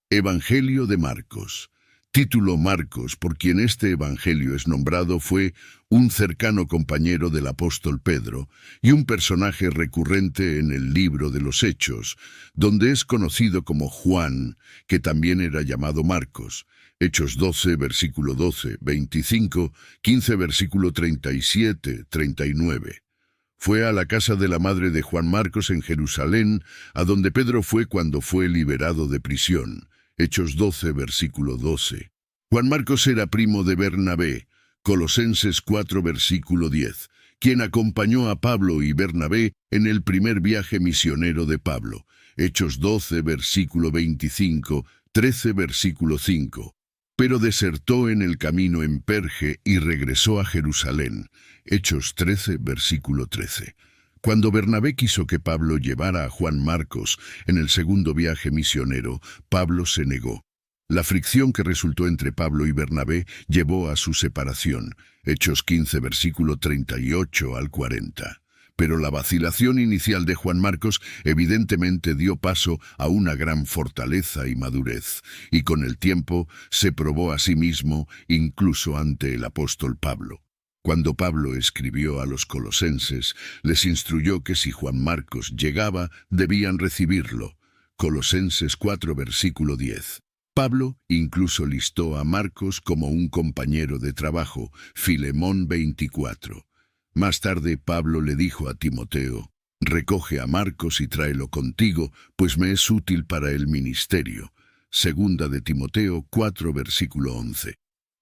Evangelio de Marcos. Título: Marcos, por quien este evangelio es nombrado, fue un cercano compañero del apóstol Pedro y un personaje recurrente en el libro de los Hechos, donde es conocido como Juan, que también era llamado Marcos. Hechos 12, versículo 12, 25, 15, versículo 37, 39. Fue a la casa de la madre de Juan Marcos en Jerusalén, a donde Pedro fue cuando fue liberado de prisión. Hechos 12, versículo 12. Juan Marcos era primo de Bernabé, Colosenses 4, versículo 10, quien acompañó a Pablo y Bernabé en el primer viaje misionero de Pablo. Hechos 12, versículo 25, 13, versículo 5. Pero desertó en el camino en Perge y regresó a Jerusalén. Hechos 13, versículo 13. Cuando Bernabé quiso que Pablo llevara a Juan Marcos en el segundo viaje misionero, Pablo se negó. La fricción que resultó entre Pablo y Bernabé llevó a su separación. Hechos 15, versículo 38 al 40. Pero la vacilación inicial de Juan Marcos evidentemente dio paso a una gran fortaleza y madurez, y con el tiempo se probó a sí mismo incluso ante el apóstol Pablo. Cuando Pablo escribió a los colosenses, les instruyó que si Juan Marcos llegaba, debían recibirlo. Colosenses 4, versículo 10. Pablo incluso listó a Marcos como un compañero de trabajo, Filemón 24. Más tarde Pablo le dijo a Timoteo: «Recoge a Marcos y tráelo contigo, pues me es útil para el ministerio». Segunda de Timoteo 4, versículo 11.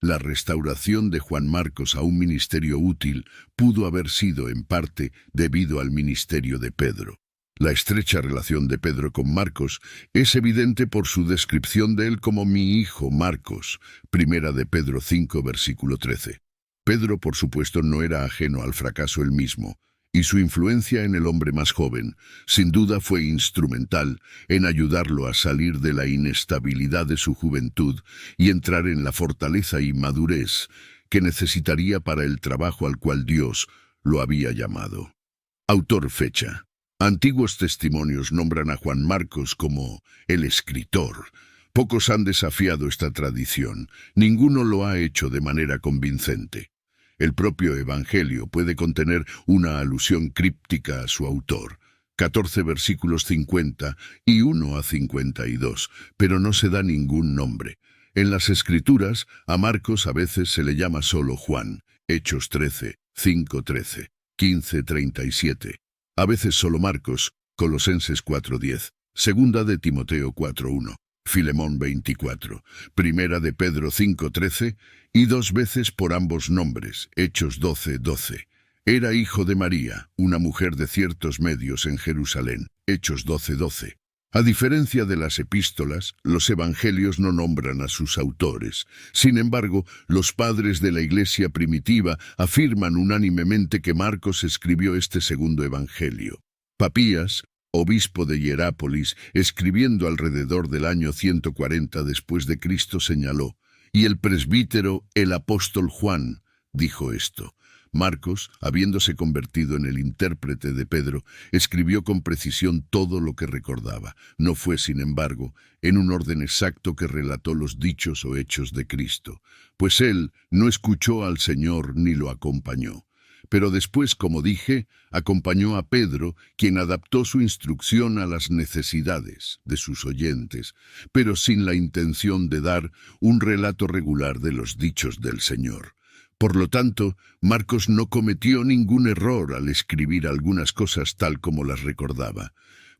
La restauración de Juan Marcos a un ministerio útil pudo haber sido, en parte, debido al ministerio de Pedro. La estrecha relación de Pedro con Marcos es evidente por su descripción de él como «mi hijo Marcos», primera de Pedro 5, versículo 13. Pedro, por supuesto, no era ajeno al fracaso él mismo, y su influencia en el hombre más joven, sin duda, fue instrumental en ayudarlo a salir de la inestabilidad de su juventud y entrar en la fortaleza y madurez que necesitaría para el trabajo al cual Dios lo había llamado. Autor: fecha. Antiguos testimonios nombran a Juan Marcos como el escritor. Pocos han desafiado esta tradición, ninguno lo ha hecho de manera convincente. El propio Evangelio puede contener una alusión críptica a su autor, 14 versículos 50 y 1 a 52, pero no se da ningún nombre. En las Escrituras, a Marcos a veces se le llama solo Juan, Hechos 13, 5, 13, 15, 37. A veces solo Marcos, Colosenses 4, 10, segunda de Timoteo 4, 1. Filemón 24, primera de Pedro 5:13 y dos veces por ambos nombres, Hechos 12:12. Era hijo de María, una mujer de ciertos medios en Jerusalén, Hechos 12:12. A diferencia de las epístolas, los evangelios no nombran a sus autores. Sin embargo, los padres de la iglesia primitiva afirman unánimemente que Marcos escribió este segundo evangelio. Papías, obispo de Hierápolis, escribiendo alrededor del año 140 después de Cristo, señaló: «Y el presbítero, el apóstol Juan, dijo esto». Marcos, habiéndose convertido en el intérprete de Pedro, escribió con precisión todo lo que recordaba. No fue, sin embargo, en un orden exacto que relató los dichos o hechos de Cristo, pues él no escuchó al Señor ni lo acompañó. Pero después, como dije, acompañó a Pedro, quien adaptó su instrucción a las necesidades de sus oyentes, pero sin la intención de dar un relato regular de los dichos del Señor. Por lo tanto, Marcos no cometió ningún error al escribir algunas cosas tal como las recordaba,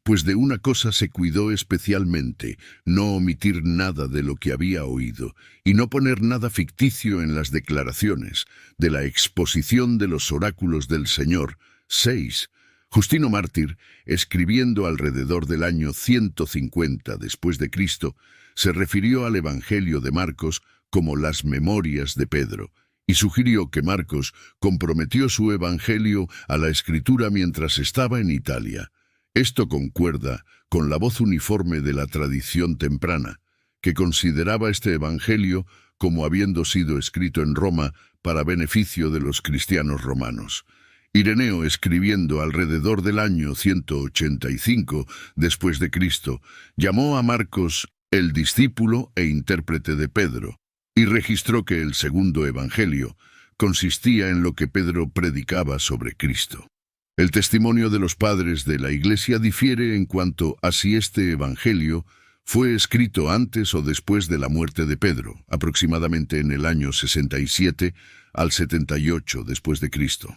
pues de una cosa se cuidó especialmente: no omitir nada de lo que había oído, y no poner nada ficticio en las declaraciones, de la exposición de los oráculos del Señor. 6. Justino Mártir, escribiendo alrededor del año 150 después de Cristo, se refirió al Evangelio de Marcos como las memorias de Pedro, y sugirió que Marcos comprometió su evangelio a la escritura mientras estaba en Italia. Esto concuerda con la voz uniforme de la tradición temprana, que consideraba este evangelio como habiendo sido escrito en Roma para beneficio de los cristianos romanos. Ireneo, escribiendo alrededor del año 185 después de Cristo, llamó a Marcos el discípulo e intérprete de Pedro, y registró que el segundo evangelio consistía en lo que Pedro predicaba sobre Cristo. El testimonio de los padres de la Iglesia difiere en cuanto a si este evangelio fue escrito antes o después de la muerte de Pedro, aproximadamente en el año 67 al 78 después de Cristo.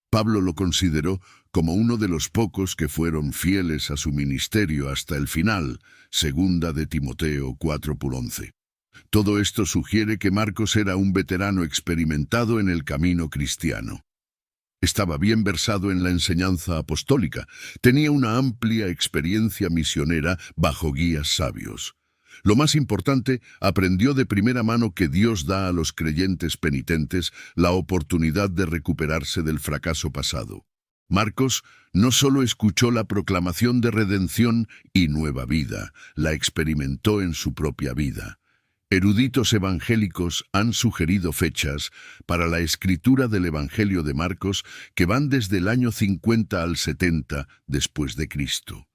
Pablo lo consideró como uno de los pocos que fueron fieles a su ministerio hasta el final, segunda de Timoteo 4:11. Todo esto sugiere que Marcos era un veterano experimentado en el camino cristiano. Estaba bien versado en la enseñanza apostólica, tenía una amplia experiencia misionera bajo guías sabios. Lo más importante, aprendió de primera mano que Dios da a los creyentes penitentes la oportunidad de recuperarse del fracaso pasado. Marcos no solo escuchó la proclamación de redención y nueva vida, la experimentó en su propia vida. Eruditos evangélicos han sugerido fechas para la escritura del Evangelio de Marcos que van desde el año 50 al 70 después de Cristo.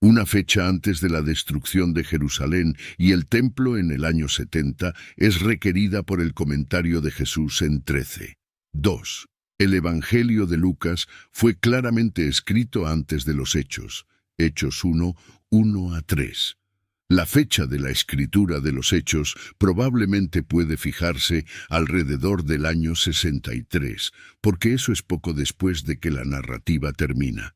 Una fecha antes de la destrucción de Jerusalén y el templo en el año 70 es requerida por el comentario de Jesús en 13. 2. El Evangelio de Lucas fue claramente escrito antes de los Hechos. Hechos 1, 1 a 3. La fecha de la escritura de los Hechos probablemente puede fijarse alrededor del año 63, porque eso es poco después de que la narrativa termina.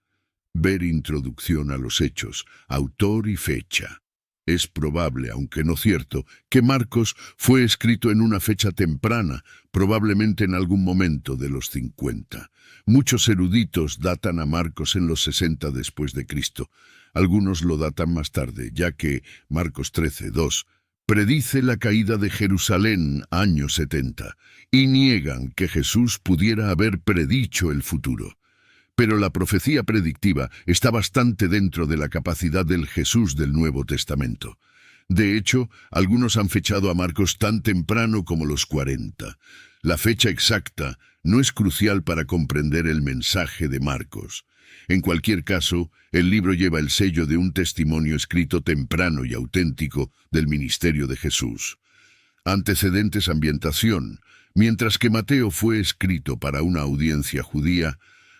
Ver Introducción a los Hechos, autor y fecha. Es probable, aunque no cierto, que Marcos fue escrito en una fecha temprana, probablemente en algún momento de los 50. Muchos eruditos datan a Marcos en los 60 después de Cristo. Algunos lo datan más tarde, ya que Marcos 13:2 predice la caída de Jerusalén año 70 y niegan que Jesús pudiera haber predicho el futuro. Pero la profecía predictiva está bastante dentro de la capacidad del Jesús del Nuevo Testamento. De hecho, algunos han fechado a Marcos tan temprano como los 40. La fecha exacta no es crucial para comprender el mensaje de Marcos. En cualquier caso, el libro lleva el sello de un testimonio escrito temprano y auténtico del ministerio de Jesús. Antecedentes: ambientación. Mientras que Mateo fue escrito para una audiencia judía,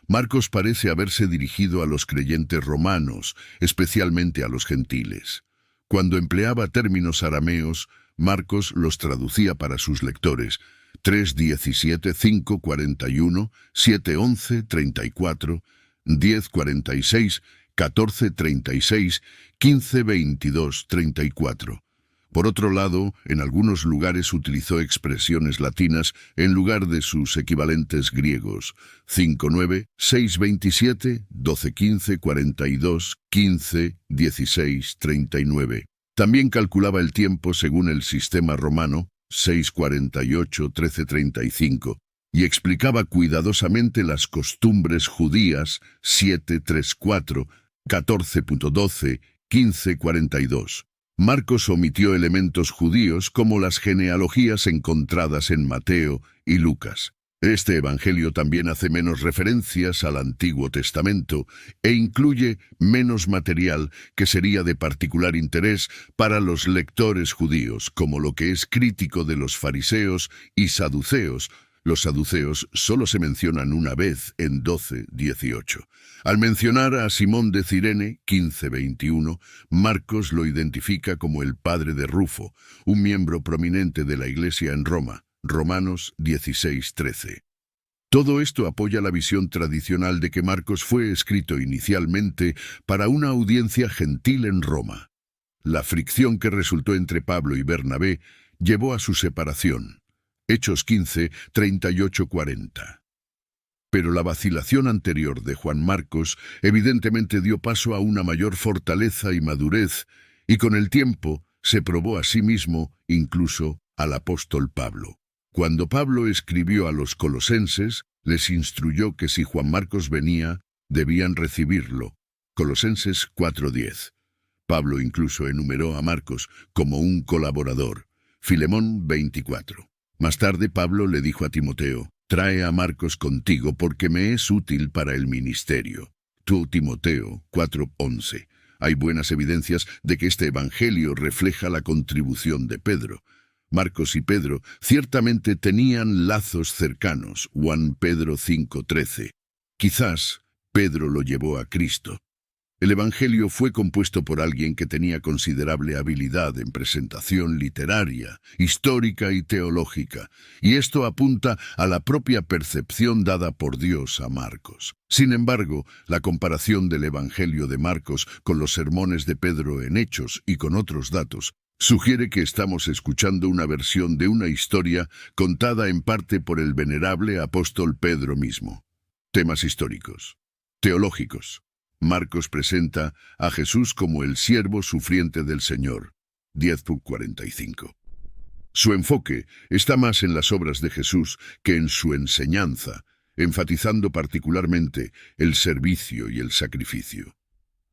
Marcos parece haberse dirigido a los creyentes romanos, especialmente a los gentiles. Cuando empleaba términos arameos, Marcos los traducía para sus lectores: 3:17, 5:41, 7:11, 34, 10:46, 14:36, 15:22, 34. Por otro lado, en algunos lugares utilizó expresiones latinas en lugar de sus equivalentes griegos: 5:9, 6:27, 12:15, 42, 15, 16, 39. También calculaba el tiempo según el sistema romano: 6:48, 13:35, y explicaba cuidadosamente las costumbres judías: 7:34, 14:12, 15:42. Marcos omitió elementos judíos como las genealogías encontradas en Mateo y Lucas. Este evangelio también hace menos referencias al Antiguo Testamento e incluye menos material que sería de particular interés para los lectores judíos, como lo que es crítico de los fariseos y saduceos. Los saduceos solo se mencionan una vez en 12:18. Al mencionar a Simón de Cirene, 15:21, Marcos lo identifica como el padre de Rufo, un miembro prominente de la Iglesia en Roma, Romanos 16:13. Todo esto apoya la visión tradicional de que Marcos fue escrito inicialmente para una audiencia gentil en Roma. La fricción que resultó entre Pablo y Bernabé llevó a su separación. Hechos 15, 38-40. Pero la vacilación anterior de Juan Marcos evidentemente dio paso a una mayor fortaleza y madurez, y con el tiempo se probó a sí mismo, incluso al apóstol Pablo. Cuando Pablo escribió a los colosenses, les instruyó que si Juan Marcos venía, debían recibirlo. Colosenses 4:10. Pablo incluso enumeró a Marcos como un colaborador. Filemón 24. Más tarde Pablo le dijo a Timoteo: «Trae a Marcos contigo porque me es útil para el ministerio». Tú, Timoteo 4:11. Hay buenas evidencias de que este evangelio refleja la contribución de Pedro. Marcos y Pedro ciertamente tenían lazos cercanos, Juan Pedro 5:13. Quizás Pedro lo llevó a Cristo. El Evangelio fue compuesto por alguien que tenía considerable habilidad en presentación literaria, histórica y teológica, y esto apunta a la propia percepción dada por Dios a Marcos. Sin embargo, la comparación del Evangelio de Marcos con los sermones de Pedro en Hechos y con otros datos sugiere que estamos escuchando una versión de una historia contada en parte por el venerable apóstol Pedro mismo. Temas históricos. Teológicos. Marcos presenta a Jesús como el siervo sufriente del Señor, 10:45. Su enfoque está más en las obras de Jesús que en su enseñanza, enfatizando particularmente el servicio y el sacrificio.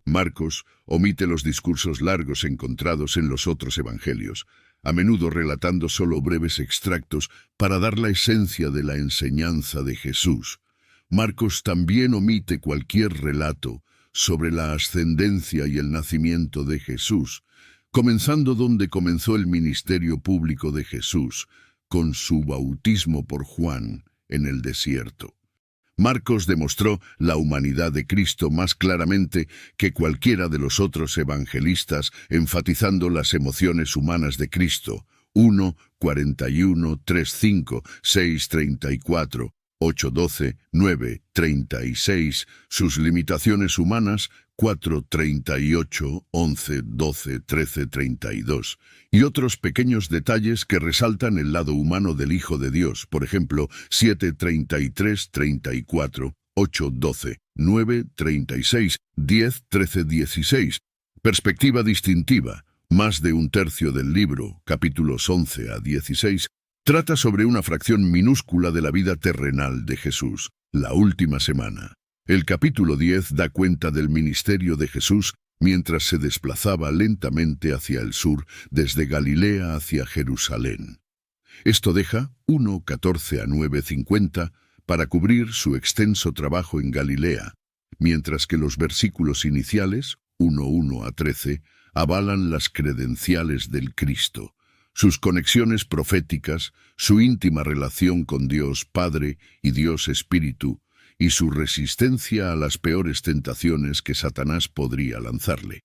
Marcos omite los discursos largos encontrados en los otros evangelios, a menudo relatando solo breves extractos para dar la esencia de la enseñanza de Jesús. Marcos también omite cualquier relato sobre la ascendencia y el nacimiento de Jesús, comenzando donde comenzó el ministerio público de Jesús, con su bautismo por Juan en el desierto. Marcos demostró la humanidad de Cristo más claramente que cualquiera de los otros evangelistas, enfatizando las emociones humanas de Cristo, 1:41, 3:5, 6:34, 8:12, 9:36, sus limitaciones humanas, 4:38, 11:12, 13:32, y otros pequeños detalles que resaltan el lado humano del Hijo de Dios, por ejemplo, 7:33, 34, 8:12, 9:36, 10:13, 16. Perspectiva distintiva. Más de un tercio del libro, capítulos 11 a 16, trata sobre una fracción minúscula de la vida terrenal de Jesús, la última semana. El capítulo 10 da cuenta del ministerio de Jesús mientras se desplazaba lentamente hacia el sur, desde Galilea hacia Jerusalén. Esto deja 1:14 a 9:50 para cubrir su extenso trabajo en Galilea, mientras que los versículos iniciales, 1:1 a 13, avalan las credenciales del Cristo, sus conexiones proféticas, su íntima relación con Dios Padre y Dios Espíritu, y su resistencia a las peores tentaciones que Satanás podría lanzarle.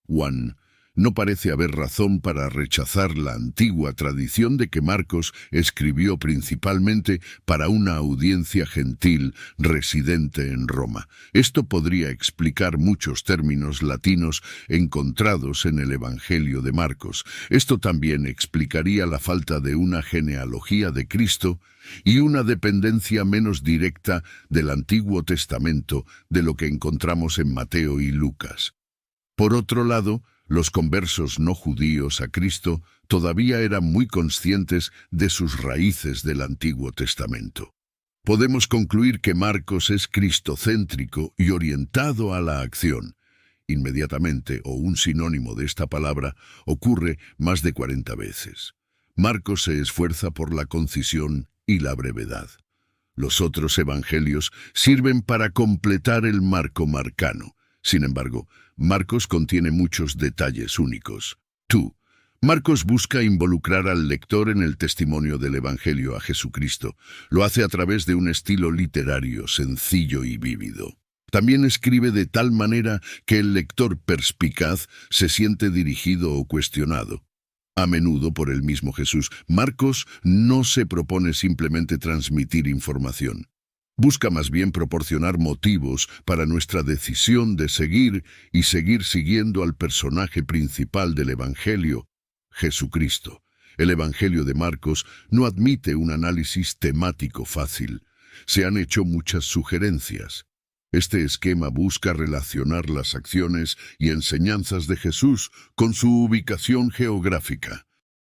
Juan no parece haber razón para rechazar la antigua tradición de que Marcos escribió principalmente para una audiencia gentil residente en Roma. Esto podría explicar muchos términos latinos encontrados en el Evangelio de Marcos. Esto también explicaría la falta de una genealogía de Cristo y una dependencia menos directa del Antiguo Testamento de lo que encontramos en Mateo y Lucas. Por otro lado, los conversos no judíos a Cristo todavía eran muy conscientes de sus raíces del Antiguo Testamento. Podemos concluir que Marcos es cristocéntrico y orientado a la acción. Inmediatamente, o un sinónimo de esta palabra, ocurre más de 40 veces. Marcos se esfuerza por la concisión y la brevedad. Los otros evangelios sirven para completar el marco marcano. Sin embargo, Marcos contiene muchos detalles únicos. Marcos busca involucrar al lector en el testimonio del Evangelio a Jesucristo. Lo hace a través de un estilo literario sencillo y vívido. También escribe de tal manera que el lector perspicaz se siente dirigido o cuestionado. A menudo por el mismo Jesús, Marcos no se propone simplemente transmitir información. Busca más bien proporcionar motivos para nuestra decisión de seguir y seguir siguiendo al personaje principal del Evangelio, Jesucristo. El Evangelio de Marcos no admite un análisis temático fácil. Se han hecho muchas sugerencias. Este esquema busca relacionar las acciones y enseñanzas de Jesús con su ubicación geográfica.